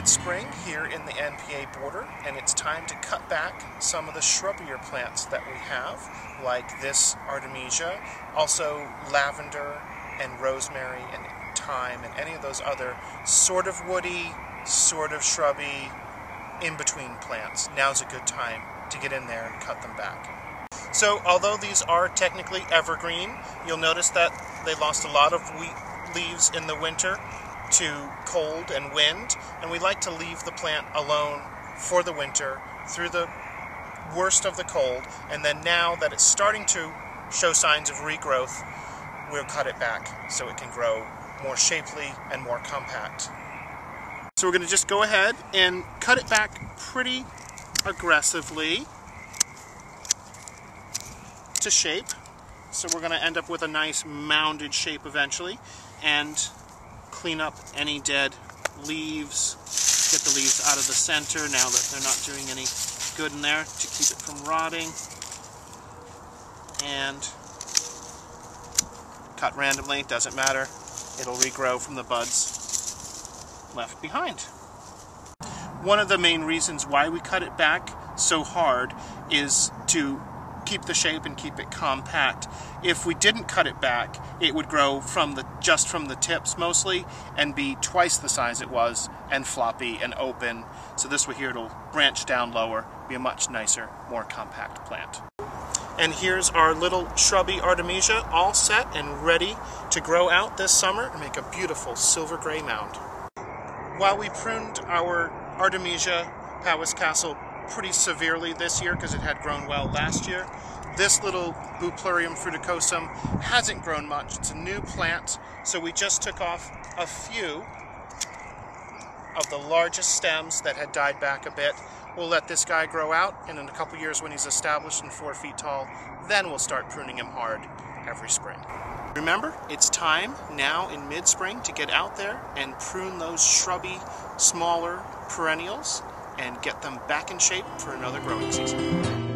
mid-spring here in the NPA border, and it's time to cut back some of the shrubbier plants that we have, like this Artemisia, also lavender and rosemary and thyme and any of those other sort of woody, sort of shrubby, in-between plants. Now's a good time to get in there and cut them back. So although these are technically evergreen, you'll notice that they lost a lot of leaves in the winter to cold and wind, and we like to leave the plant alone for the winter through the worst of the cold, and then now that it's starting to show signs of regrowth, we'll cut it back so it can grow more shapely and more compact. So we're going to just go ahead and cut it back pretty aggressively to shape. So we're going to end up with a nice mounded shape eventually, and clean up any dead leaves, get the leaves out of the center now that they're not doing any good in there, to keep it from rotting, and cut randomly, doesn't matter, it'll regrow from the buds left behind. One of the main reasons why we cut it back so hard is to keep the shape and keep it compact. If we didn't cut it back, it would grow just from the tips mostly and be twice the size it was, and floppy and open. So this way here it'll branch down lower, be a much nicer, more compact plant. And here's our little shrubby Artemisia all set and ready to grow out this summer and make a beautiful silver gray mound. While we pruned our Artemisia Powys Castle pretty severely this year because it had grown well last year, this little Bupleurum fruticosum hasn't grown much. It's a new plant, so we just took off a few of the largest stems that had died back a bit. We'll let this guy grow out, and in a couple years when he's established and 4 feet tall, then we'll start pruning him hard every spring. Remember, it's time now in mid-spring to get out there and prune those shrubby, smaller perennials and get them back in shape for another growing season.